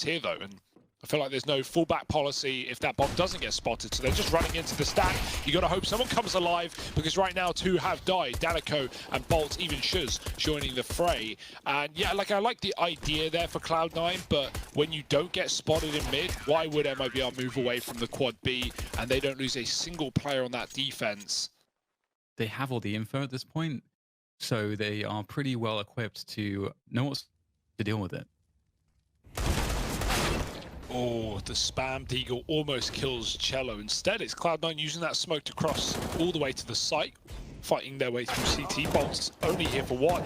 trapped here though, and I feel like there's no fallback policy if that bomb doesn't get spotted, so they're just running into the stack. You got to hope someone comes alive, because right now 2 have died. Danico and Bolt, even Shuz, joining the fray. And yeah, like I like the idea there for Cloud9, but when you don't get spotted in mid, why would MIBR move away from the quad B and they don't lose a single player on that defense? They have all the info at this point, so they are pretty well equipped to know what to deal with it. Oh, the spam deagle almost kills Cello. Instead, it's Cloud9 using that smoke to cross all the way to the site, fighting their way through CT. Bolt's only here for 1.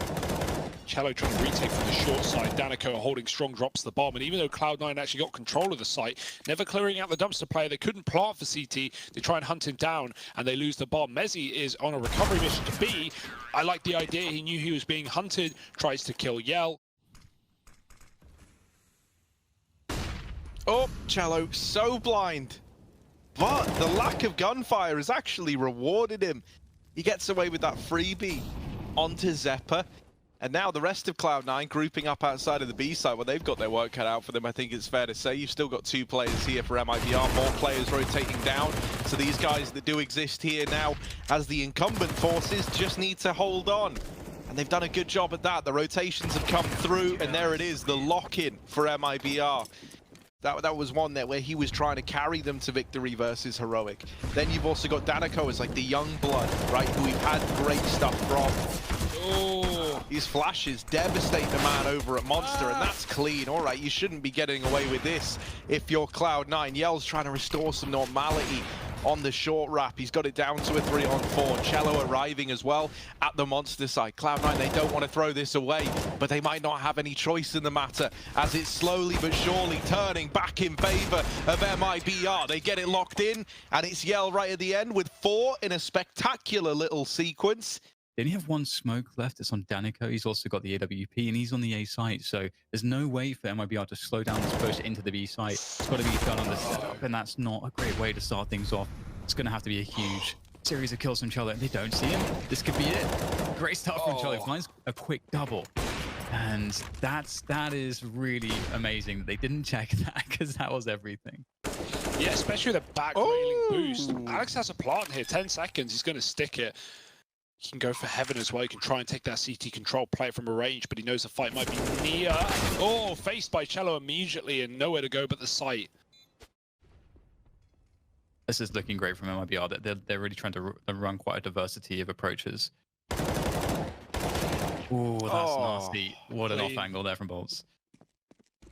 Cello trying to retake from the short side. Danico holding strong, drops the bomb. And even though Cloud9 actually got control of the site, never clearing out the dumpster player, they couldn't plant for CT. They try and hunt him down, and they lose the bomb. Mezzi is on a recovery mission to B. I like the idea. He knew he was being hunted, tries to kill Yell. Oh, Cello, so blind. But the lack of gunfire has actually rewarded him. He gets away with that freebie onto Zeppa. And now the rest of Cloud9 grouping up outside of the B site. Well, they've got their work cut out for them, I think it's fair to say. You've still got 2 players here for MIBR, more players rotating down. So these guys that do exist here now as the incumbent forces just need to hold on. And they've done a good job at that. The rotations have come through, and there it is, the lock-in for MIBR. That was one there where he was trying to carry them to victory versus Heroic. Then you've also got Danico as like the young blood, right, who we've had great stuff from. Oh, these flashes devastate the man over at Monster, and that's clean. All right, you shouldn't be getting away with this if you're Cloud9. Yell's trying to restore some normality on the short wrap. He's got it down to a 3-on-4. Cello arriving as well at the Monster side. Cloud9, they don't want to throw this away, but they might not have any choice in the matter as it's slowly but surely turning back in favor of MIBR. They get it locked in, and it's Yell right at the end with 4 in a spectacular little sequence. They only have 1 smoke left. It's on Danico. He's also got the AWP, and he's on the A site. So there's no way for MIBR to slow down this push into the B site. It's got to be done on the setup, and that's not a great way to start things off. It's going to have to be a huge series of kills from Cello, and they don't see him. This could be it. Great start from Cello. Finds a quick double. And that is really amazing that they didn't check that, because that was everything. Yeah, especially with a back railing boost. Alex has a plant here, 10 seconds. He's going to stick it. He can go for heaven as well. He can try and take that CT control, play it from a range, but he knows the fight might be near. Oh, faced by Cello immediately and nowhere to go but the site. This is looking great from MIBR. They're really trying to run quite a diversity of approaches. Oh, that's nasty. What an off angle there from Bolts.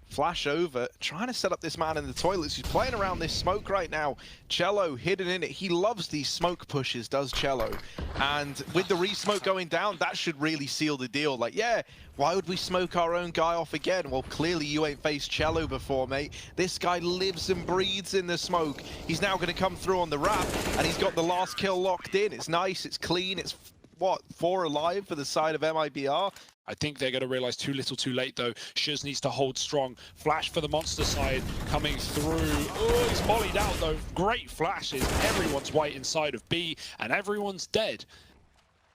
Flash over, trying to set up this man in the toilets. He's playing around this smoke right now. Cello hidden in it. He loves these smoke pushes, does Cello. And with the re-smoke going down, that should really seal the deal. Like, yeah, why would we smoke our own guy off again? Well, clearly you ain't faced Cello before, mate. This guy lives and breathes in the smoke. He's now going to come through on the wrap, and he's got the last kill locked in. It's nice, it's clean, it's, what, 4 alive for the side of MIBR? I think they're going to realize too little too late though. Shuz needs to hold strong. Flash for the Monster side coming through. Oh, he's mollied out though. Great flashes. Everyone's white inside of B and everyone's dead,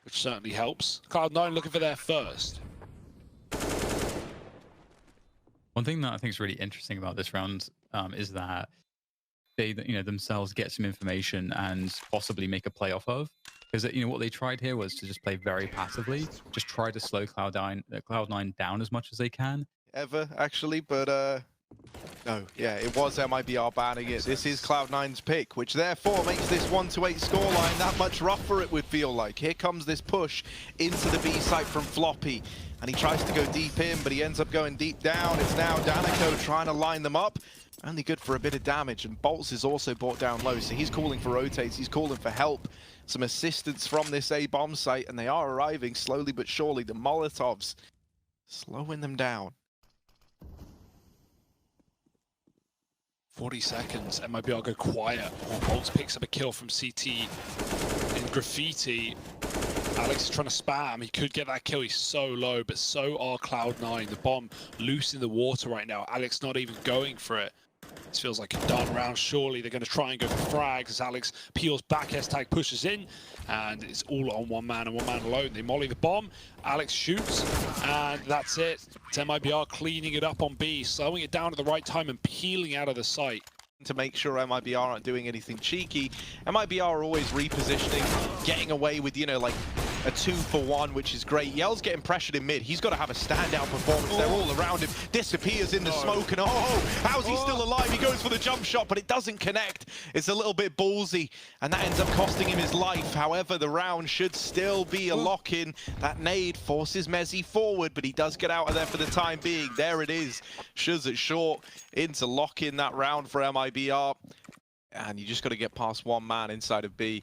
which certainly helps. Cloud9 looking for their first. One thing that I think is really interesting about this round is that they, themselves get some information and possibly make a play off of. Because what they tried here was to just play very passively, just try to slow Cloud9 down as much as they can. Ever, actually, but no, yeah, it was MIBR banning it. This is Cloud9's pick, which therefore makes this 1-8 scoreline that much rougher, it would feel like. Here comes this push into the B site from Floppy, and he tries to go deep in, but he ends up going deep down. It's now Danico trying to line them up. Only good for a bit of damage, and Bolts is also brought down low, so he's calling for rotates, he's calling for help. Some assistance from this A-bomb site, and they are arriving slowly but surely. The Molotovs slowing them down. 40 seconds, MIBR go quiet. Bolts picks up a kill from CT in Graffiti. Alex is trying to spam. He could get that kill. He's so low, but so are Cloud9. The bomb loose in the water right now. Alex not even going for it. This feels like a done round. Surely they're going to try and go for frags as Alex peels back. S-Tag pushes in, and it's all on one man and one man alone. They molly the bomb. Alex shoots, and that's it. It's MIBR cleaning it up on B, slowing it down at the right time and peeling out of the site. To make sure MIBR aren't doing anything cheeky. MIBR are always repositioning, getting away with, you know, like a 2-for-1, which is great. Yell's getting pressured in mid. He's got to have a standout performance. They're all around him. Disappears in the smoke, and how's he still alive? He goes for the jump shot, but it doesn't connect. It's a little bit ballsy, and that ends up costing him his life. However, the round should still be a lock-in. That nade forces Mezzy forward, but he does get out of there for the time being. There it is. Shuz at short into lock in that round for MIBR. And you just got to get past one man inside of B.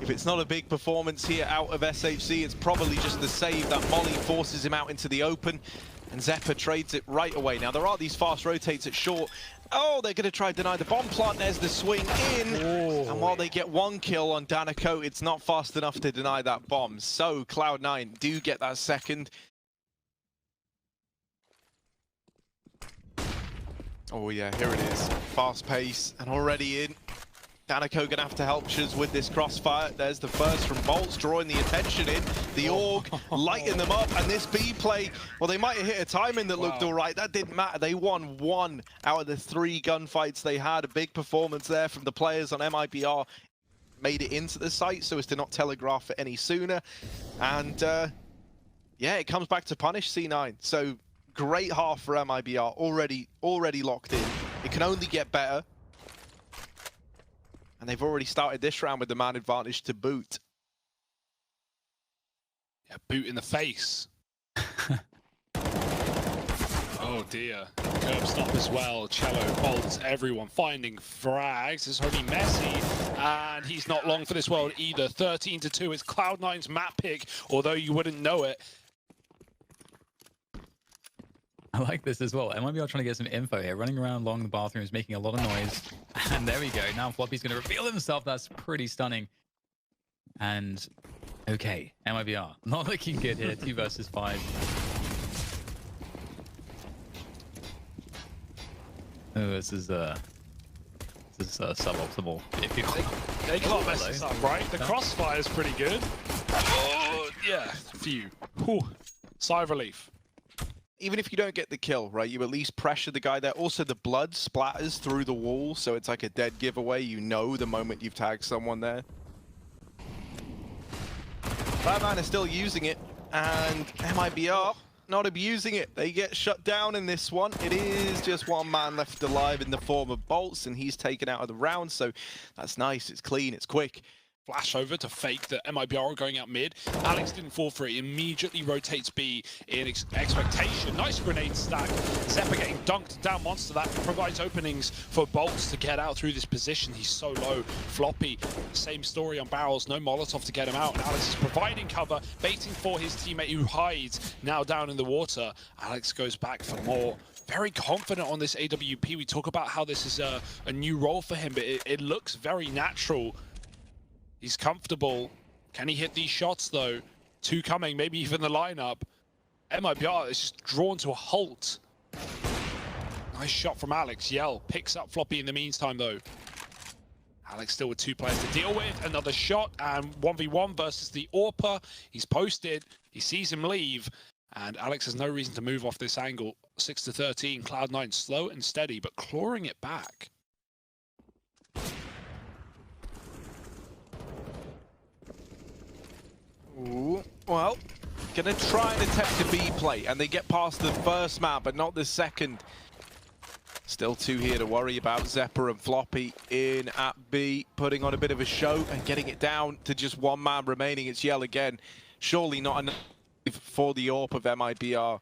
If it's not a big performance here out of SHC, it's probably just the save that Molly forces him out into the open. And Zeppa trades it right away. Now, there are these fast rotates at short. Oh, they're going to try to deny the bomb plant. There's the swing in. And while they get one kill on Danico, it's not fast enough to deny that bomb. So Cloud9 do get that second. Oh yeah, here it is. Fast pace and already in. Danico gonna have to help Shuz with this crossfire. There's the first from Bolts, drawing the attention in. The Org lighting them up, and this B play, well, they might have hit a timing that looked all right. That didn't matter. They won 1 out of the 3 gunfights they had. A big performance there from the players on MIBR. Made it into the site so as to not telegraph it any sooner. And yeah, it comes back to punish C9. So great half for MIBR, already locked in. It can only get better. And they've already started this round with the man advantage to boot. Yeah, boot in the face. Oh dear. Curb stop as well. Cello, Bolts, everyone finding frags. It's only Messi, and he's not long for this world either. 13-2. It's Cloud9's map pick, although you wouldn't know it. I like this as well. MIBR trying to get some info here. Running around along the bathrooms, making a lot of noise. And there we go. Now Floppy's going to reveal himself. That's pretty stunning. And, okay, MIBR. Not looking good here. 2 versus 5. Oh, this is suboptimal. If you They can't mess this up, right? The crossfire is pretty good. Oh, yeah. Phew. Whew. Sigh of relief. Even if you don't get the kill, right, you at least pressure the guy there. Also, the blood splatters through the wall, so it's like a dead giveaway. You know the moment you've tagged someone there. Cloud9 is still using it, and MIBR not abusing it. They get shut down in this one. It is just one man left alive in the form of Bolts, and he's taken out of the round, so that's nice. It's clean, it's quick. Flash over to fake that MIBR are going out mid. Alex didn't fall for it. Immediately rotates B in expectation. Nice grenade stack. Zeppa getting dunked down monster. That provides openings for Bolts to get out through this position. He's so low. Floppy, same story on barrels. No Molotov to get him out. And Alex is providing cover, baiting for his teammate who hides now down in the water. Alex goes back for more. Very confident on this AWP. We talk about how this is a new role for him, but it looks very natural. He's comfortable. Can he hit these shots, though? 2 coming, maybe even the lineup. MIBR is just drawn to a halt. Nice shot from Alex. Yell picks up Floppy in the meantime, though. Alex still with 2 players to deal with. Another shot, and 1v1 versus the AWPer. He's posted. He sees him leave, and Alex has no reason to move off this angle. 6-13. Cloud9 slow and steady, but clawing it back. Ooh, well, gonna try and attempt a B play, and they get past the first map, but not the second. Still 2 here to worry about. Zeppa and Floppy in at B, putting on a bit of a show and getting it down to just 1 man remaining. It's Yell again. Surely not enough for the AWP of MIBR.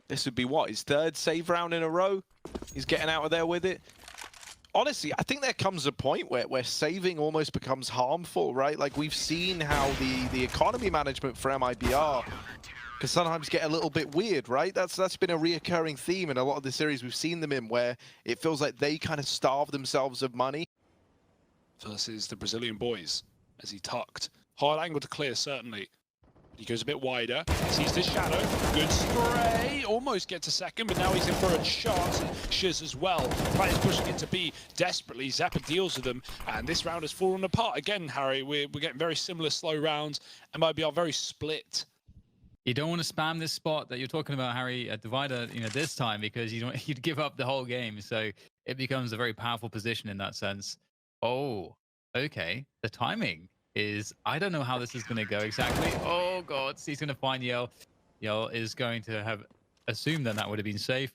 This would be what, his 3rd save round in a row? He's getting out of there with it. Honestly, I think there comes a point where saving almost becomes harmful, right? Like, we've seen how the economy management for MIBR can sometimes get a little bit weird, right? That's been a reoccurring theme in a lot of the series we've seen them in, where it feels like they kind of starve themselves of money. Versus the Brazilian boys, as he tucked. Hard angle to clear, certainly. He goes a bit wider, sees the shadow, good spray, almost gets a second, but now he's in for a shot. Shiz as well, players pushing into B desperately. Zeppa deals with them, and this round has fallen apart. Again, Harry, we're getting very similar slow rounds, and MIBR very split. You don't want to spam this spot that you're talking about, Harry, at Divider, this time, because you'd give up the whole game. So it becomes a very powerful position in that sense. Oh, okay. The timing is, I don't know how this is going to go exactly. Oh, God. He's going to find Yell. Yell is going to have assumed that would have been safe.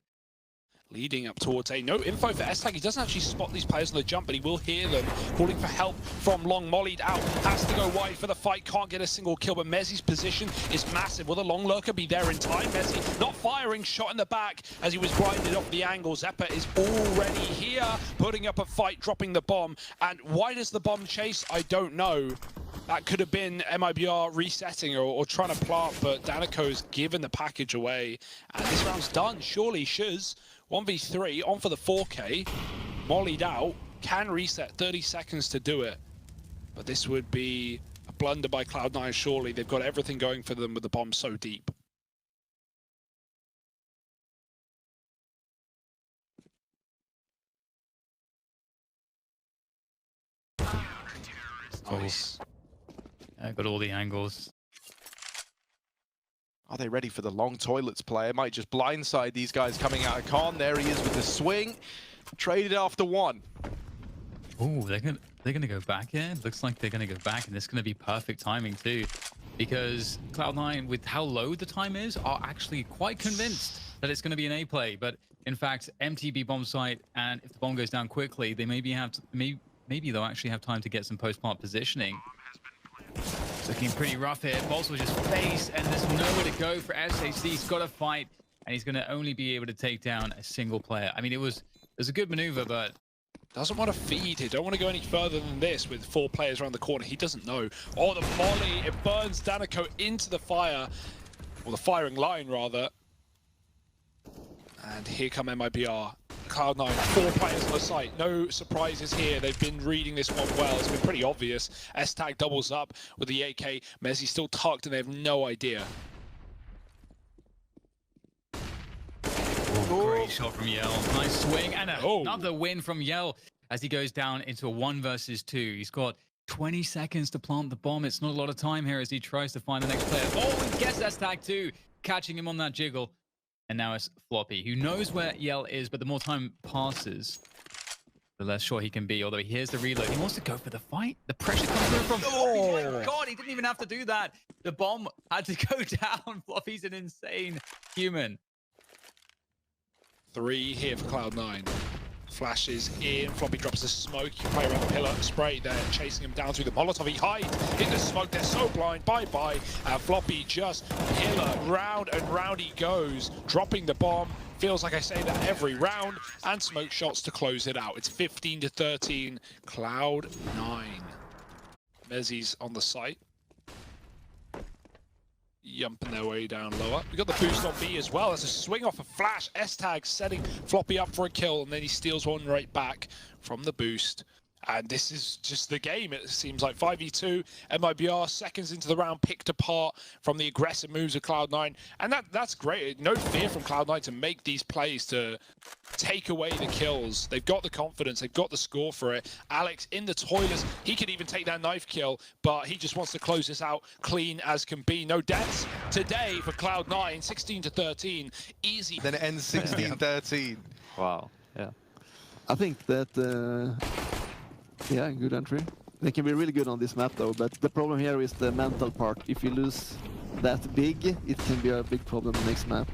Leading up towards A. No info for S-Tag. He doesn't actually spot these players on the jump, but he will hear them calling for help from long. Mollied out. Has to go wide for the fight. Can't get a single kill, but Mezzi's position is massive. Will the long lurker be there in time? Mezzi not firing. Shot in the back as he was grinded off the angle. Zeppa is already here, putting up a fight, dropping the bomb. And why does the bomb chase? I don't know. That could have been MIBR resetting or trying to plant, but Danico's given the package away. And this round's done. Surely Shiz 1v3 on for the 4K, mollied out, can reset, 30 seconds to do it. But this would be a blunder by Cloud9, surely. They've got everything going for them with the bomb so deep. Nice. Got all the angles. Are they ready for the long toilets play? It might just blindside these guys coming out of con. There he is with the swing. Traded after one. Oh, they're gonna go back here. Looks like they're gonna go back, and this is gonna be perfect timing too, because Cloud9, with how low the time is, are actually quite convinced that it's gonna be an A play. But in fact, MTB bomb site, and if the bomb goes down quickly, they maybe they'll actually have time to get some post-plant positioning. It's looking pretty rough here. Bolts will just face, and there's nowhere to go for SHC. He's got to fight, and he's going to only be able to take down a single player. I mean, it was a good maneuver, but doesn't want to feed it. Don't want to go any further than this with 4 players around the corner. He doesn't know. Oh, the volley. It burns Danico into the fire, or the firing line, rather. And here come MIBR. Cloud9, 4 players on the site. No surprises here. They've been reading this one well. It's been pretty obvious. S-Tag doubles up with the AK. Mezzi still tucked, and they have no idea. Great shot from Yell. Nice swing, and another win from Yell as he goes down into a 1 versus 2. He's got 20 seconds to plant the bomb. It's not a lot of time here as he tries to find the next player. Oh, he gets S-Tag too, catching him on that jiggle. And now it's Floppy, who knows where Yell is, but the more time passes, the less sure he can be. Although he hears the reload, he wants to go for the fight. The pressure comes through from Floppy. Oh my God, he didn't even have to do that. The bomb had to go down. Floppy's an insane human. 3 here for Cloud9. Flashes in, Floppy drops the smoke. You can play around the pillar, spray there, chasing him down through the Molotov. He hides in the smoke, they're so blind, bye-bye. And Floppy just pillar, round and round he goes, dropping the bomb. Feels like I say that every round, and smoke shots to close it out. It's 15-13, Cloud9. Mezzi's on the site. Yumping their way down lower. We got the boost on B as well. There's a swing off a flash. S-Tag setting Floppy up for a kill, and then he steals one right back from the boost. And this is just the game. It seems like 5v2. MIBR seconds into the round picked apart from the aggressive moves of Cloud9. And that's great. No fear from Cloud9 to make these plays, to take away the kills. They've got the confidence. They've got the score for it. Alex in the toilets. He could even take that knife kill, but he just wants to close this out clean as can be. No deaths today for Cloud9. 16-13. Easy. Then it ends 16-13. Wow. Yeah. I think that... yeah, good entry. They can be really good on this map though, but the problem here is the mental part. If you lose that big, it can be a big problem the next map.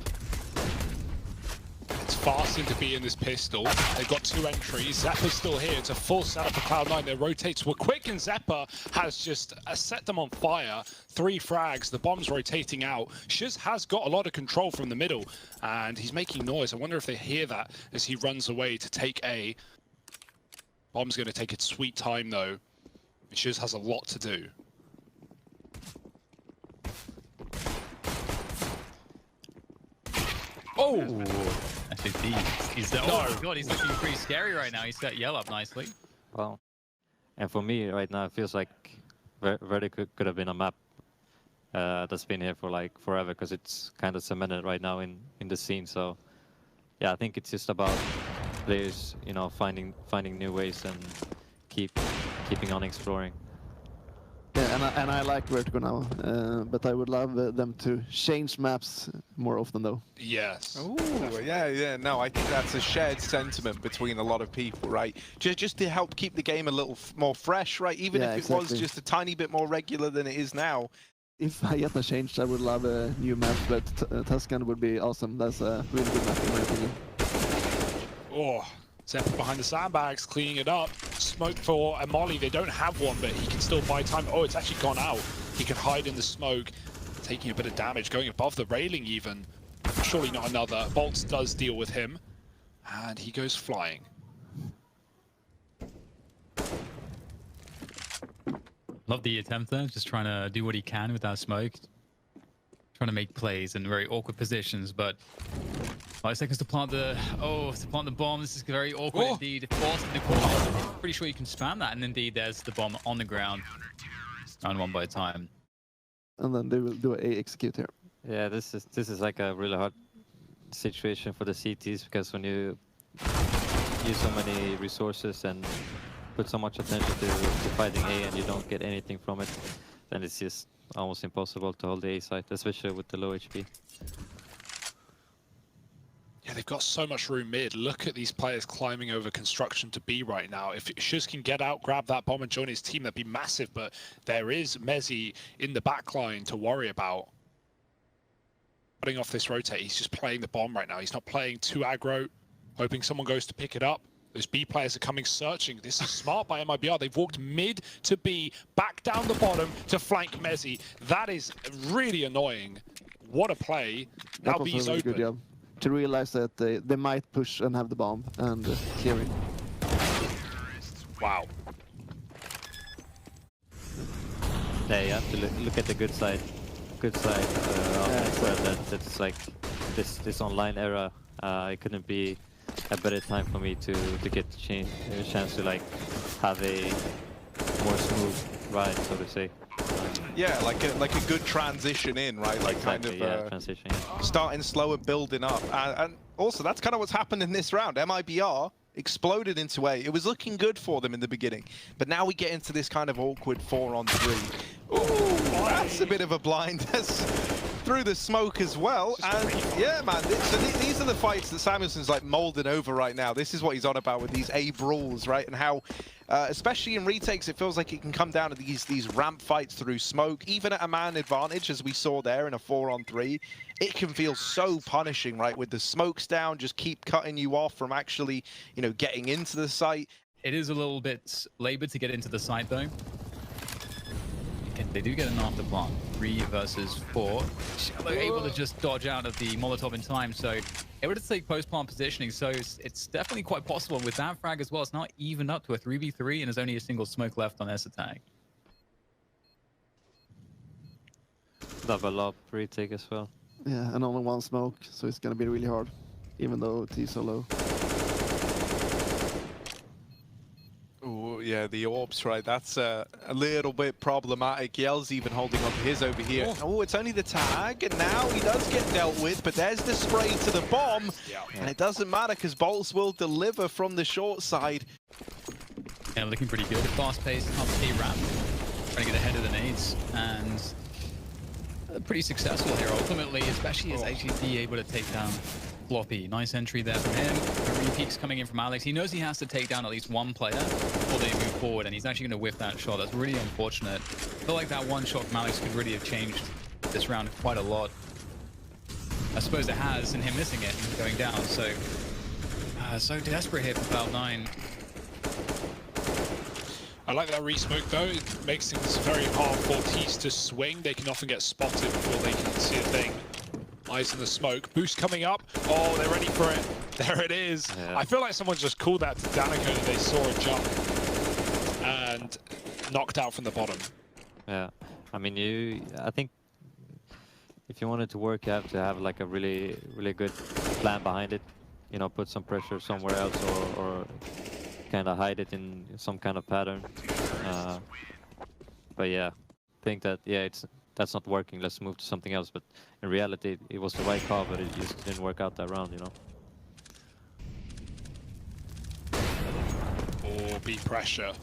It's fasting to be in this pistol. They've got 2 entries. Zeppa's still here. It's a full setup for Cloud9. Their rotates were quick, and Zeppa has just set them on fire. 3 frags. The bomb's rotating out. Shiz has got a lot of control from the middle, and he's making noise. I wonder if they hear that as he runs away to take A. Bomb's going to take its sweet time, though. Shiz has a lot to do. Oh! Actually, oh my God, he's looking pretty scary right now. He's got Yell up nicely. Wow. And for me right now, it feels like very could have been a map that's been here for like forever, because it's kind of cemented right now in the scene. So yeah, I think it's just about players, you know, finding new ways and keeping on exploring. Yeah, and I like Vertigo now, but I would love them to change maps more often, though. Yes. Oh, yeah. No, I think that's a shared sentiment between a lot of people, right? Just to help keep the game a little more fresh, right? Even Yeah, if it was exactly. just a tiny bit more regular than it is now. If I get a change, I would love a new map, but Tuscan would be awesome. That's a really good map in my opinion. Oh, Zephyr behind the sandbags, cleaning it up. Smoke for a molly. They don't have one, but he can still buy time. Oh, it's actually gone out. He can hide in the smoke, taking a bit of damage, going above the railing even. Surely not another. Bolts does deal with him, and he goes flying. Love the attempt there, just trying to do what he can with that smoke. Trying to make plays in very awkward positions, but 5 seconds to plant the bomb. This is very awkward indeed. Forced in the corner. Pretty sure you can spam that, and indeed there's the bomb on the ground. Round 1 by time. And then they will do a execute here. Yeah, this is like a really hard situation for the CTs, because when you use so many resources and put so much attention to fighting A and you don't get anything from it, then it's just almost impossible to hold the A site, especially with the low HP. Yeah, they've got so much room mid. Look at these players climbing over construction to B right now. If Shuz can get out, grab that bomb and join his team, that'd be massive, but there is Mezzi in the backline to worry about. Cutting off this rotate, he's just playing the bomb right now. He's not playing too aggro, hoping someone goes to pick it up. Those B players are coming searching. This is smart by MIBR. They've walked mid to B, back down the bottom to flank Mezzi. That is really annoying. What a play. Now B is really open. good job. To realize that they might push and have the bomb and clear it. Wow. Yeah, you have to look at the good side. Good side that's like this online era. It couldn't be a better time for me to get the chance to like have a more smooth ride, so to say. Yeah, like a good transition in, right? Like Exactly, kind of yeah, transition. starting slow and building up. And also, that's kind of what's happened in this round. MIBR exploded into A. It was looking good for them in the beginning, but now we get into this kind of awkward 4-on-3. Ooh, that's a bit of a blind. That's through the smoke as well. And yeah, man, so these are the fights that Samuelson's like molding over right now. This is what he's on about with these A brawls, right? And how, especially in retakes, it feels like it can come down to these ramp fights through smoke, even at a man advantage, as we saw there in a 4-on-3. It can feel so punishing, right? With the smokes down, just keep cutting you off from actually, you know, getting into the site. It is a little bit labored to get into the site though. They do get an after plant. 3 versus 4. They're able to just dodge out of the Molotov in time, so able to take post-plant positioning, so it's definitely quite possible. And with that frag as well, it's not even up to a 3v3, and there's only a single smoke left on S attack. Double up retake as well. Yeah, and only 1 smoke, so it's gonna be really hard, even though T's so low. Ooh, yeah, the orbs, right? That's a little bit problematic. Yell's even holding on to his over here. Oh, it's only the tag, and now he does get dealt with, but there's the spray to the bomb, and it doesn't matter because Bolts will deliver from the short side. Yeah, looking pretty good. Fast-paced, up the ramp, trying to get ahead of the nades, and pretty successful here ultimately, especially as HEP able to take down Floppy. Nice entry there from him. The repeats coming in from Alex. He knows he has to take down at least 1 player before they move forward, and he's actually going to whiff that shot. That's really unfortunate. I feel like that 1 shot from Alex could really have changed this round quite a lot. I suppose it has, and him missing it and going down. So, so desperate here for CLOUD9. I like that re-smoke though. It makes things very hard for T's to swing. They can often get spotted before they can see a thing. Eyes in the smoke. Boost coming up. Oh, they're ready for it. There it is. Yeah. I feel like someone just called that to Danica and they saw a jump and knocked out from the bottom. Yeah, I mean, I think if you want it to work, you have to have like a really good plan behind it. You know, put some pressure somewhere else, or kind of hide it in some kind of pattern. But yeah, I think that it's that's not working. Let's move to something else. But in reality, it was the right call, but it just didn't work out that round, you know. Or B pressure.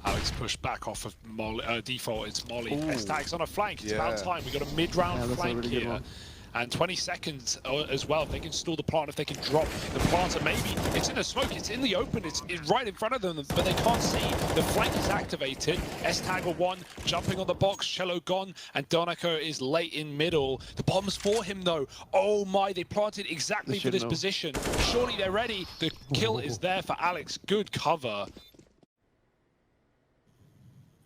Alex pushed back off of Molly, default, it's Molly. S-Tag's on a flank, it's about time. We got a mid-round flank really here. And 20 seconds as well. If they can stall the plant, if they can drop the plant, and maybe it's in the smoke, it's in the open, it's right in front of them, but they can't see. The flank is activated. S-Tag one, jumping on the box, Cello gone, and Donaco is late in middle. The bomb's for him though. Oh my, they planted exactly for this position. Surely they're ready. The kill is there for Alex. Good cover.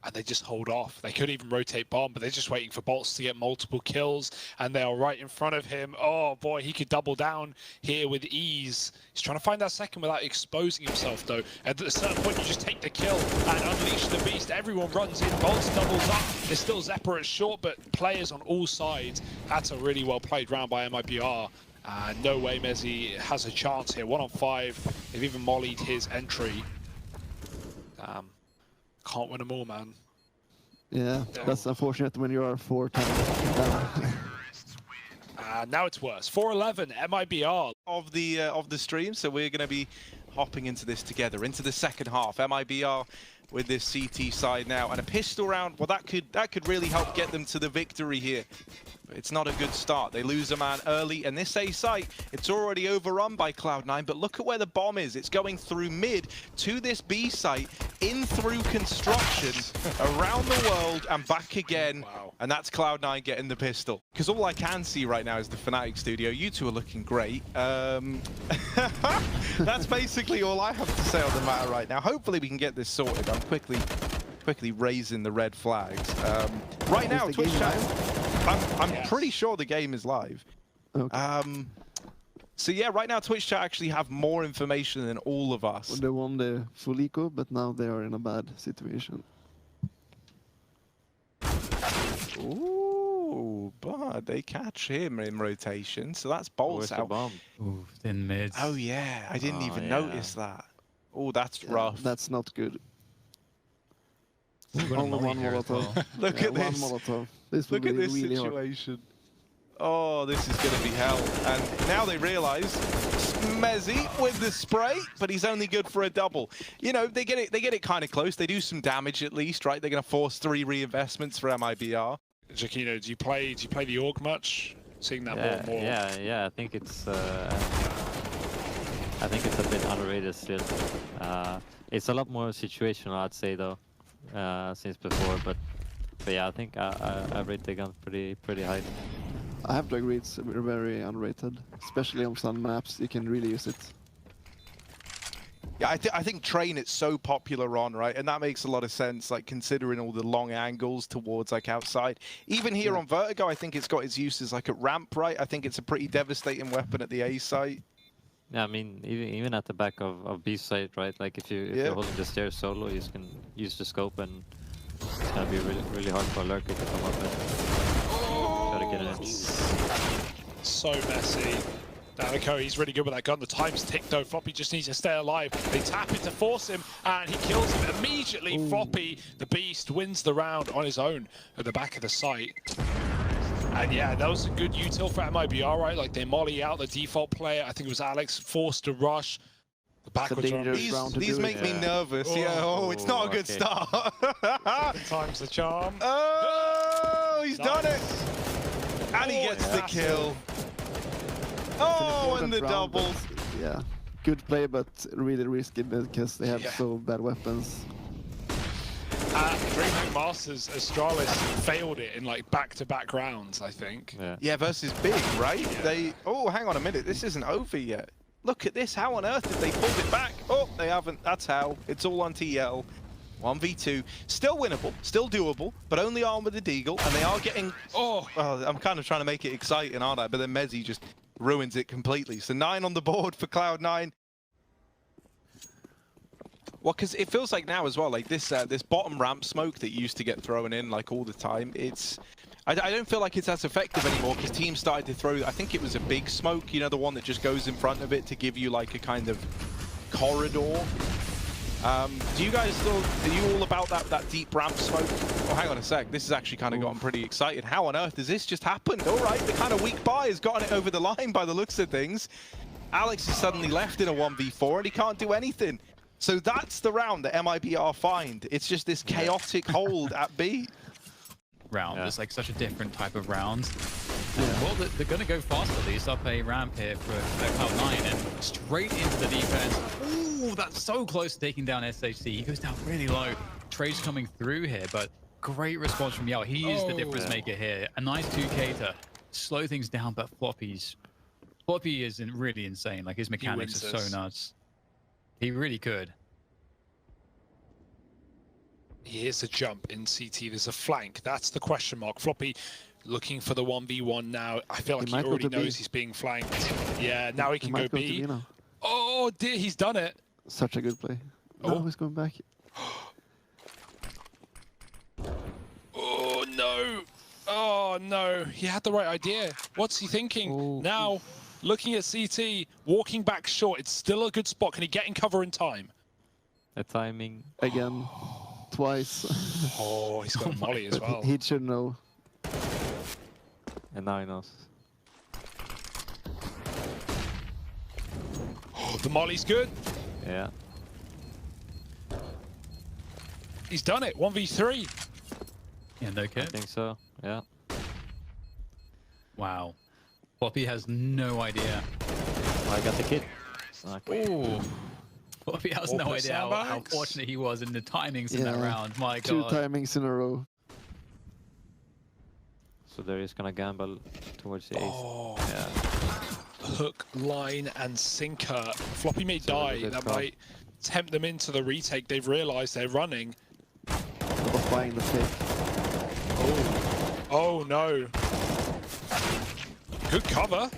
And they just hold off. They could even rotate bomb, but they're just waiting for Bolts to get multiple kills, and they are right in front of him. Oh boy, he could double down here with ease. He's trying to find that second without exposing himself though. At a certain point, you just take the kill and unleash the beast. Everyone runs in, Bolts doubles up. There's still Zephyr at short, but players on all sides. That's a really well played round by MIBR. No way Mezzi has a chance here. 1 on 5. They've even mollied his entry. Can't win them all, man. Yeah, that's unfortunate when you are 4 times down. Now it's worse. 4-11, MIBR. Of the stream, so we're going to be hopping into this together, into the second half. MIBR with this CT side now, and a pistol round. Well, that could really help get them to the victory here. But it's not a good start. They lose a man early, and this A site, it's already overrun by Cloud9. But look at where the bomb is. It's going through mid to this B site, in through construction, around the world, and back again. Wow. And that's Cloud9 getting the pistol. Because all I can see right now is the Fnatic studio. You two are looking great. That's basically all I have to say on the matter right now. Hopefully we can get this sorted. I'm quickly raising the red flags. Right now, Twitch chat, I'm pretty sure the game is live. Okay. So yeah, right now Twitch chat actually have more information than all of us. They won the full eco, but now they are in a bad situation. Ooh, but they catch him in rotation, so that's Bolts out. Bomb? Ooh, thin mid. Oh yeah, I didn't even notice that. Oh, that's rough. That's not good. We've got a Only molly one here as Molotov. well. Look at One this. Molotov. This will Look at be this really hard. situation. Oh, this is going to be hell. And now they realize Mezzi with the spray, but he's only good for a double. You know, they get it kind of close. They do some damage at least, right? They're going to force 3 reinvestments for MIBR. Giacchino, do you play the Org much? Seeing that more and more. Yeah. I think it's a bit underrated still. It's a lot more situational, I'd say, though, since before. But yeah, I think I rate the gun pretty high. I have to agree, it's very underrated. Especially on some maps, you can really use it. Yeah, I think train it's so popular on, right? And that makes a lot of sense, like considering all the long angles towards like outside. Even here on Vertigo, I think it's got its uses like at ramp, right? I think it's a pretty devastating weapon at the A site. Yeah, I mean, even at the back of B site, right? Like if you're holding the stairs solo, you can use the scope, and it's gonna be really hard for a lurker to come up and try to get it in. So messy. Danico, he's really good with that gun. The time's ticked though. Floppy just needs to stay alive. They tap it to force him, and he kills him immediately. Floppy, the beast, wins the round on his own at the back of the site. And yeah, that was a good util for MIBR, right? Like they molly out the default player. I think it was Alex, forced to rush. The backwards run. These make me nervous. Yeah, it's not a good start. Time's the charm. Oh, he's done it. And he gets the kill. Oh, and the double. Yeah, good play, but really risky because they have so bad weapons. DreamHack Masters, Astralis failed it in like back-to-back rounds, I think. Yeah, versus Big, right? Yeah. Oh, hang on a minute. This isn't over yet. Look at this. How on earth did they pull it back? Oh, they haven't. That's how. It's all on TL. 1v2. Still winnable, still doable, but only armed with the Deagle, and they are getting... Oh, I'm kind of trying to make it exciting, aren't I? But then Mezzi just ruins it completely. So 9 on the board for Cloud9. Well, because it feels like now as well, like this this bottom ramp smoke that used to get thrown in like all the time, I don't feel like it's as effective anymore because teams started to throw, I think it was a big smoke, you know, the one that just goes in front of it to give you like a kind of corridor. Do you guys still, are you all about that deep ramp smoke? Oh, hang on a sec. This has actually kind of gotten pretty exciting. How on earth has this just happened? All right, the kind of weak buy has gotten it over the line by the looks of things. Alex is suddenly left in a 1v4 and he can't do anything. So that's the round that MIBR find. It's just this chaotic hold at B. Round. Yeah. It's like such a different type of round. Well, they're going to go fast at least up a ramp here for CLOUD9 and straight into the defense. Ooh, that's so close to taking down SHC. He goes down really low. Trade's coming through here, but great response from Yao. He is the difference maker here. A nice 2K to slow things down, but Floppy is really insane. Like his mechanics are so nuts. He really could. Here's a jump in CT. There's a flank. That's the question mark. Floppy looking for the 1v1 now. I feel like he already knows he's being flanked. Yeah, now he can go B. Oh dear, he's done it. Such a good play. Oh, he's going back. Oh no. Oh no. He had the right idea. What's he thinking? Oh. Now, looking at CT, walking back short. It's still a good spot. Can he get in cover in time? The timing. Again. Twice. Oh, he's got a molly as well. He should know. And now he knows. Oh, the molly's good. Yeah. He's done it. 1v3. Yeah, no I kid. think so. Yeah. Wow. Floppy has no idea. Oh, I got the kid. Okay. Ooh. Floppy has no Awful idea how sandbags. fortunate he was in the timings in that round. My Two God. timings in a row. So there he's gonna gamble towards the ace. Oh, Yeah. hook, line, and sinker. Floppy may a really die. good That call. might tempt them into the retake. They've realized they're running. Of buying the fake. Oh no. Good cover.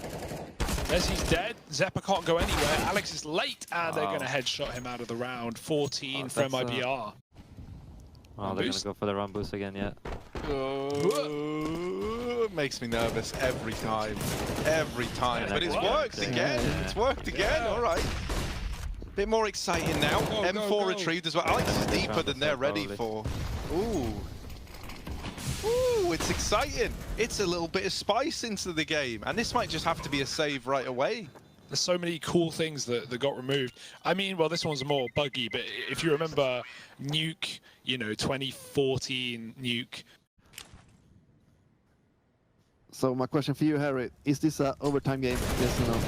Messi's dead. Zeppa can't go anywhere. Alex is late, and they're going to headshot him out of the round. 14 for that's, MIBR. Oh, they're boost. gonna go for the run boost again, yeah. Oh, it makes me nervous every time. Every time. Yeah, But it's that worked works. again. Yeah. It's worked again. All right. Bit more exciting now. Go, M4 go, go. retrieved as well. Alex is Yeah, deeper than they're ready for. probably. Ooh. Ooh, it's exciting. It's a little bit of spice into the game. And this might just have to be a save right away. There's so many cool things that got removed. I mean, well, this one's more buggy, but if you remember Nuke, you know, 2014 Nuke. So my question for you, Harry, is this an overtime game? Yes or no?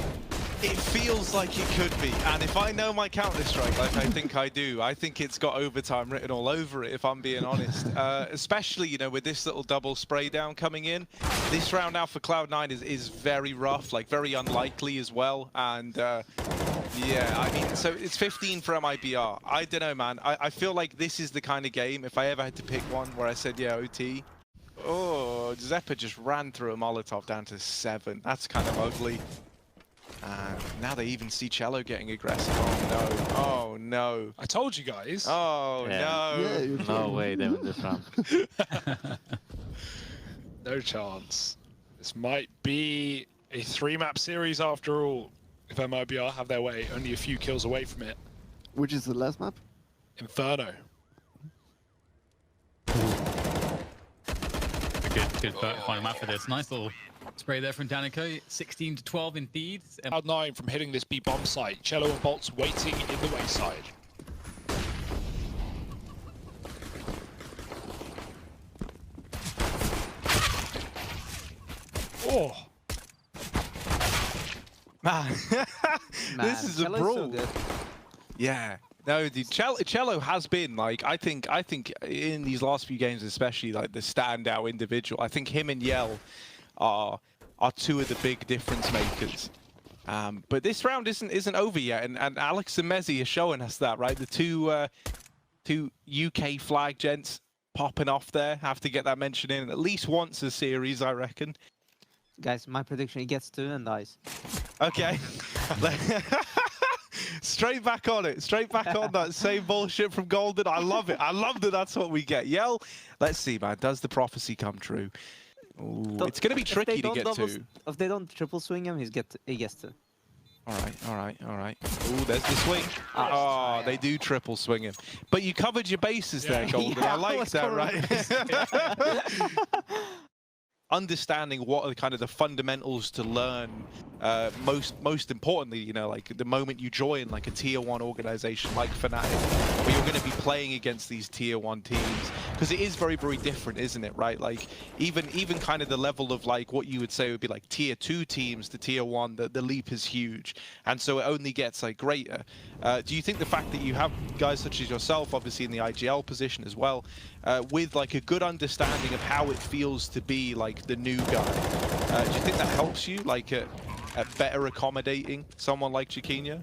It feels like it could be, and if I know my Counter-Strike like I think I do, I think it's got overtime written all over it, if I'm being honest. Especially, you know, with this little double spray down coming in. This round now for CLOUD9 is very rough, like very unlikely as well, and yeah, I mean, so it's 15 for MIBR. I don't know, man. I feel like this is the kind of game, if I ever had to pick one where I said, yeah, OT. Oh, Zeppa just ran through a Molotov down to 7. That's kind of ugly. Now they even see Cello getting aggressive. Oh no! Oh no! I told you guys. Oh Yeah. no! Yeah, you No can. way they win this round. No chance. This might be a 3-map series after all. If MIBR have their way, only a few kills away from it. Which is the last map? Inferno. Good final map for this. Nice little spray there from Danica. 16 to 12 indeed. CLOUD9 from hitting this B bomb site. Cello and Bolts waiting in the wayside. Oh, Man, this is a Cello's so brawl. good. Yeah. No, dude, Cello has been like I think in these last few games especially like the standout individual. I think him and Yell are two of the big difference makers. But this round isn't over yet, and Alex and Mezzi are showing us that, right? The two UK flag gents popping off there have to get that mention in at least once a series, I reckon. Guys, my prediction, he gets 2 and dies. Okay. Straight back on it. Straight back on that same bullshit from Golden. I love it. I love that that's what we get. Yell, let's see, man. Does the prophecy come true? Ooh, it's going to be tricky to get to. If they don't triple swing him, he gets 2. All right. Ooh, there's the swing. Oh, they do triple swing him. But you covered your bases there, Golden. Yeah, I like was that, covered right? Understanding what are kind of the fundamentals to learn, most importantly, you know, like the moment you join like a tier 1 organization like Fnatic, where you're going to be playing against these tier 1 teams, because it is very, very different, isn't it, right? Like even kind of the level of like what you would say would be like tier 2 teams to tier 1, the leap is huge, and so it only gets like greater. Do you think the fact that you have guys such as yourself, obviously in the IGL position as well, with like a good understanding of how it feels to be like the new guy, do you think that helps you like at better accommodating someone like Chiquinho?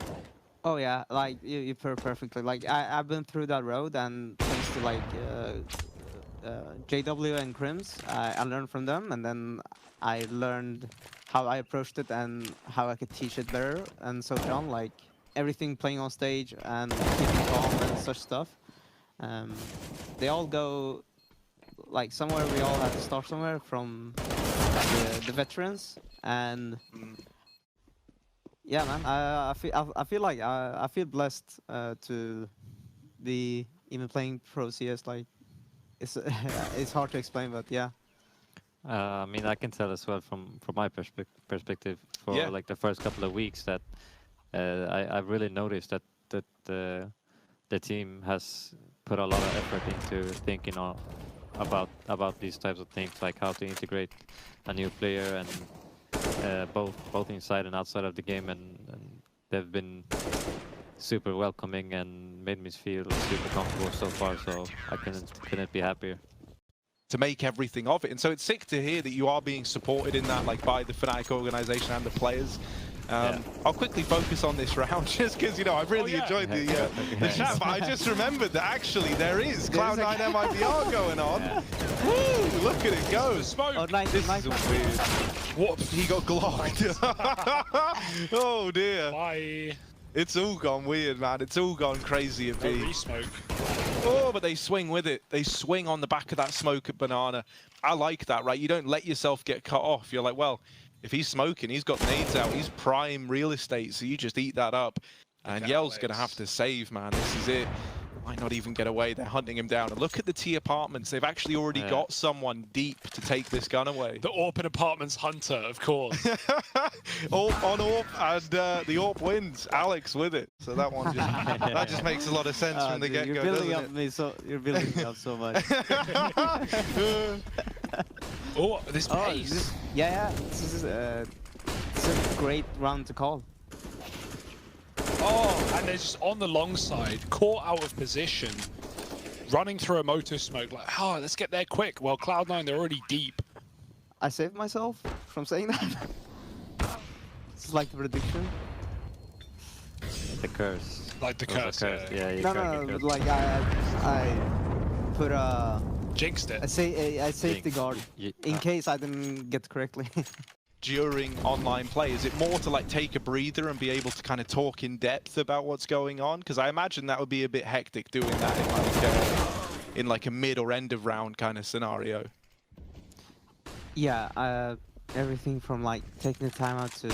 Oh yeah, like you put it perfectly. Like I've been through that road, and thanks to like JW and Crims, I learned from them, and then I learned how I approached it and how I could teach it better, and so on. Like everything playing on stage and keeping calm and such stuff. They all go like somewhere. We all have to start somewhere from the veterans, and yeah, man. I feel like I feel blessed to be even playing pro CS. Like it's it's hard to explain, but yeah. I mean, I can tell as well from my perspective for Yeah. like the first couple of weeks that I've really noticed that the team has put a lot of effort into thinking about these types of things, like how to integrate a new player, and both inside and outside of the game, and they've been super welcoming and made me feel super comfortable so far. So I couldn't be happier. To make everything of it. And so it's sick to hear that you are being supported in that, like by the Fnatic organization and the players. I'll quickly focus on this round just because, you know, I've really enjoyed the chat, but I just remembered that actually there is CLOUD9 MIBR going on. Woo, look at it go. Smoke. Oh, nice, This nice. is weird. What? He got glocked. Oh dear. Bye. It's all gone weird, man. It's all gone crazy at No B. re-smoke. Oh, but they swing with it. They swing on the back of that smoke at Banana. I like that, right? You don't let yourself get cut off. You're like, well, if he's smoking, he's got nades out. He's prime real estate, so you just eat that up. And Yell's going to have to save, man. This is it. Might not even get away. They're hunting him down. And look at the T apartments. They've actually already got someone deep to take this gun away. The Orpin Apartments Hunter, of course. AWP on AWP, and the AWP wins. Alex with it. So that one just, that just makes a lot of sense from the Dude, get-go, you're building doesn't up me so you're building me up so much. Oh, this Oh, pace. yeah, this is a great round to call. Oh, and they're just on the long side, caught out of position, running through a motor smoke like, oh, let's get there quick. Well, Cloud9, they're already deep. I saved myself from saying that. This is like the prediction. The curse. Like the It was curse. a curse. Yeah, you No, cursed, no, you but cursed. like I put Jinxed a it. safety Jinx. guard Ye- in case I didn't get correctly. during online play? Is it more to like take a breather and be able to kind of talk in depth about what's going on? Because I imagine that would be a bit hectic doing that in like a mid or end of round kind of scenario. Yeah, everything from like taking the time out to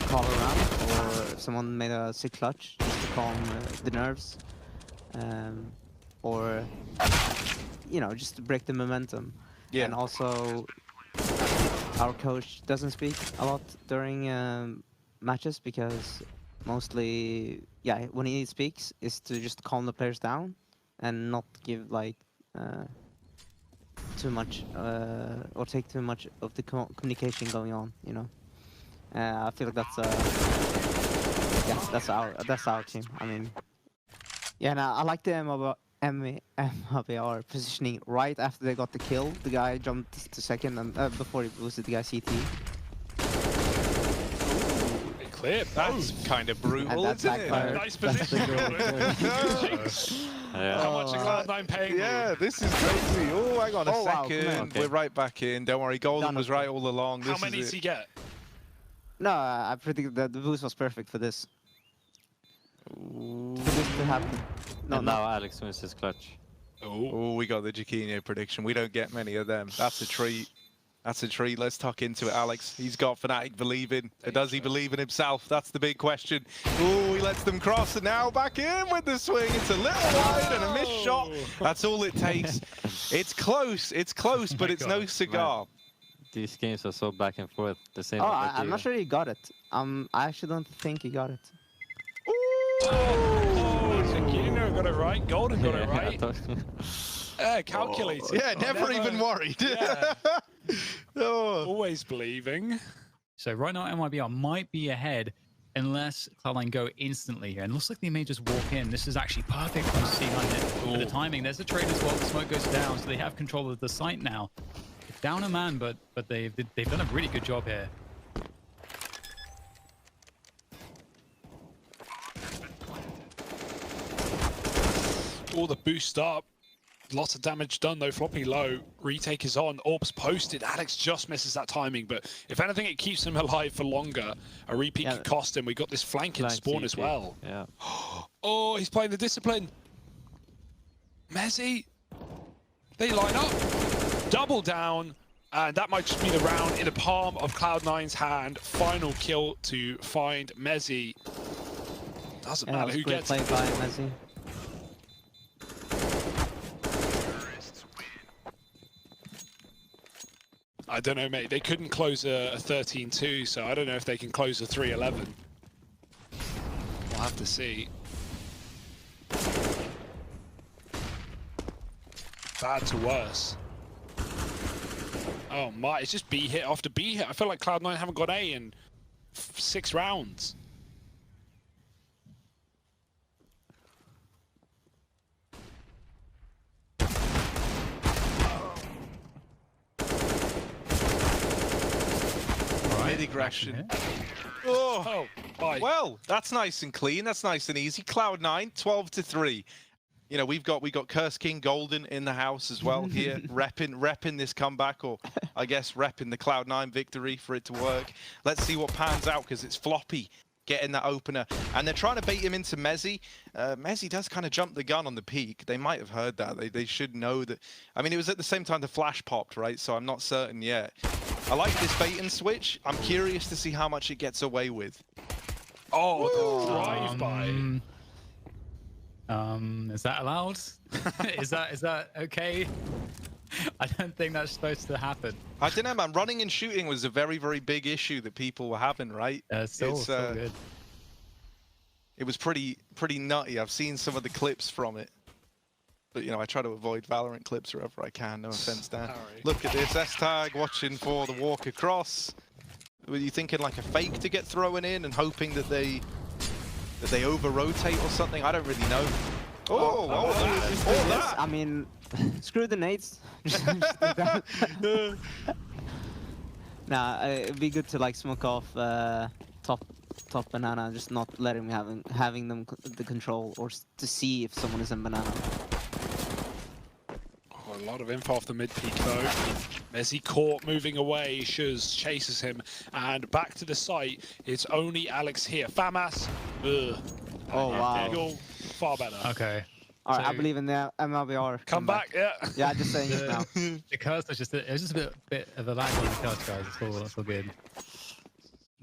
call around, or if someone made a sick clutch just to calm the nerves, or you know, just to break the momentum. Yeah. And also, our coach doesn't speak a lot during matches because mostly, yeah, when he speaks is to just calm the players down and not give like too much or take too much of the communication going on, you know. I feel like that's that's our team. I mean, yeah, and I like the MIBR positioning right after they got the kill. The guy jumped to second and before he boosted the guy CT. Clear. That's kind of brutal, And that isn't it? backfired. Nice That's the position. goal. Yeah. How much are Cloud9 paying Yeah, you? this is crazy. Oh, hang on a Oh, wow, come second. on. Okay. We're right back in. Don't worry, Golden Done, was okay. right all along. How This many is does it. he get? No, I predicted that the boost was perfect for this. For this to happen. No, And now Alex wins his clutch. Oh. Oh, we got the Chiquinho prediction. We don't get many of them. That's a treat. That's a treat. Let's tuck into it, Alex. He's got Fnatic believing. But does he believe in himself? That's the big question. Ooh, he lets them cross, and now back in with the swing. It's a little wide and a missed shot. That's all it takes. It's close, but it's no cigar. These games are so back and forth. The same. Oh, I'm not sure he got it. I actually don't think he got it. Oh, Shakino got it right. Golden got it right. Calculated. Yeah, never even worried. Yeah. Oh. Always believing. So right now, MIBR might be ahead unless Cloud9 go instantly here. And looks like they may just walk in. This is actually perfect from C9 for the timing. There's a trade as well. The smoke goes down, so they have control of the site now. It's down a man, but they've done a really good job here. All the boost up. Lots of damage done though. Floppy low. Retake is on. Orbs posted. Alex just misses that timing, but if anything, it keeps him alive for longer. A repeat could cost him. We got this flanking spawn as well. Yeah. Oh, he's playing the discipline. Mezzi. They line up. Double down. And that might just be the round in the palm of Cloud9's hand. Final kill to find Mezzi. Doesn't matter who gets it. Great play by Mezzi. I don't know, mate. They couldn't close a 13-2, so I don't know if they can close a 3-11. We'll have to see. Bad to worse. Oh my, it's just B hit after B hit. I feel like Cloud9 haven't got A in 6 rounds. Aggression. Oh, bye. Well, that's nice and clean. That's nice and easy. Cloud9, 12-3. You know, we've got Curse King Golden in the house as well here, repping this comeback, or I guess repping the Cloud9 victory for it to work. Let's see what pans out, because it's Floppy getting that opener, and they're trying to bait him into Mezzi. Mezzi does kind of jump the gun on the peak. They might have heard that. They should know that. I mean, it was at the same time the flash popped, right? So I'm not certain yet. I like this bait and switch. I'm curious to see how much it gets away with. Oh, drive by. Is that allowed? is that okay? I don't think that's supposed to happen. I don't know, man. Running and shooting was a very, very big issue that people were having, right? Still good. It was pretty nutty. I've seen some of the clips from it. But, you know, I try to avoid Valorant clips wherever I can. No offense, Dan. Look at this. S-Tag watching for the walk across. Were you thinking like a fake to get thrown in and hoping that they over-rotate or something? I don't really know. That. I mean, screw the nades. Nah, it'd be good to like smoke off top banana, just not letting having them the control, or to see if someone is in banana. Oh, a lot of info off the mid peak though. Mezzi caught moving away. Shuz chases him, and back to the site. It's only Alex here. Famas. Ugh. Oh wow. Eagle, far better. Okay. All right, I believe in the MLBR. Come back, yeah. Yeah, just saying it now. The curse was just it was just a bit of a lag on the curse, guys. It's all good.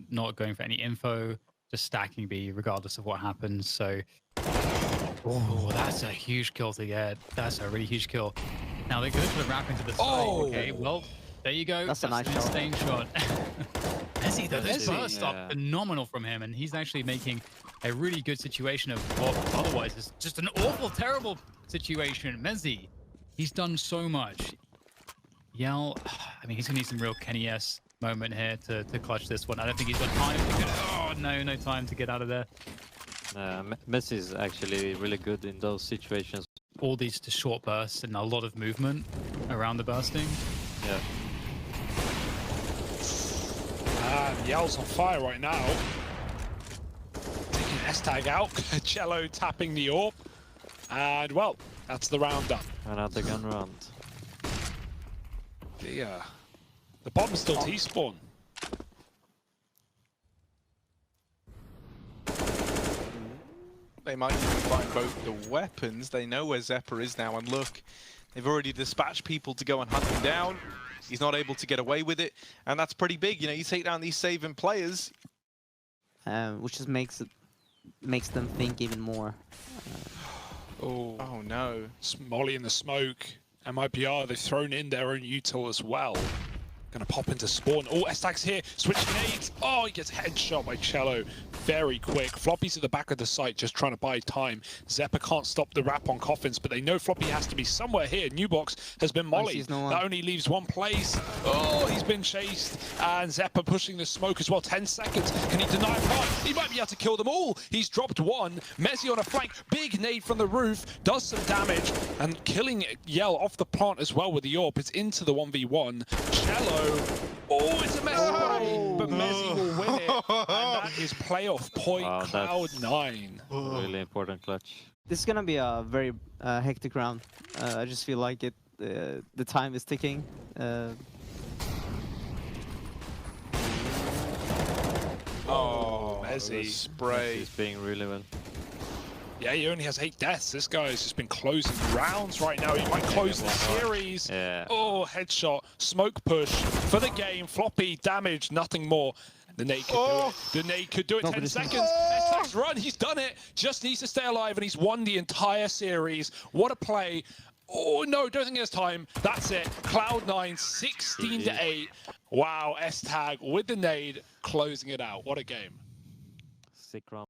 Not going for any info, just stacking B regardless of what happens. So, oh, that's a huge kill to get. That's a really huge kill. Now they go to the wrap into the side. Oh. Okay, well, there you go. That's a nice an shot. insane shot. Mezzi, though, those Mezzi, bursts are yeah. phenomenal from him, and he's actually making a really good situation of what otherwise is just an awful, terrible situation. Mezzi, he's done so much. Yell, I mean, he's gonna need some real Kenny S moment here to clutch this one. I don't think he's got time to get. Oh no time to get out of there. Messi is actually really good in those situations. All these short bursts and a lot of movement around the bursting. Yeah. And Yell's on fire right now. Taking S-Tag out. Cello tapping the AWP. And, well, that's the round done. Another gun round. Yeah. The bottom's still T-spawn. They might even find both the weapons. They know where Zephyr is now. And look, they've already dispatched people to go and hunt him down. He's not able to get away with it, and that's pretty big. You know, you take down these saving players. Which just makes them think even more. Oh no. Molly in the smoke. MIBR, they've thrown in their own util as well. Gonna pop into spawn. Oh, Estag's here. Switching nades. Oh, he gets headshot by Cello. Very quick. Floppy's at the back of the site just trying to buy time. Zeppa can't stop the wrap on Coffins, but they know Floppy has to be somewhere here. Newbox has been mollied. That only leaves one place. Oh, he's been chased. And Zeppa pushing the smoke as well. 10 seconds. Can he deny one? He might be able to kill them all. He's dropped one. Mezzi on a flank. Big nade from the roof. Does some damage. And killing Yell off the plant as well with the AWP. It's into the 1v1. Cello. Oh, it's a Mezzi, but Mezzi will win it, and that is playoff point. Wow, CLOUD9. Really important clutch. This is gonna be a very hectic round. I just feel like it. The time is ticking. Oh, Mezzi. Spray. He's playing really well. Yeah, he only has 8 deaths. This guy's just been closing rounds right now. He might close the series. Yeah. Oh, headshot, smoke push for the game. Floppy damage, nothing more. The nade could do it. The nade could do it. 10 seconds. Estag's run. He's done it. Just needs to stay alive, and he's won the entire series. What a play. Oh, no, don't think there's time. That's it. CLOUD9, 16-8. Wow, Estag with the nade, closing it out. What a game. Sick round.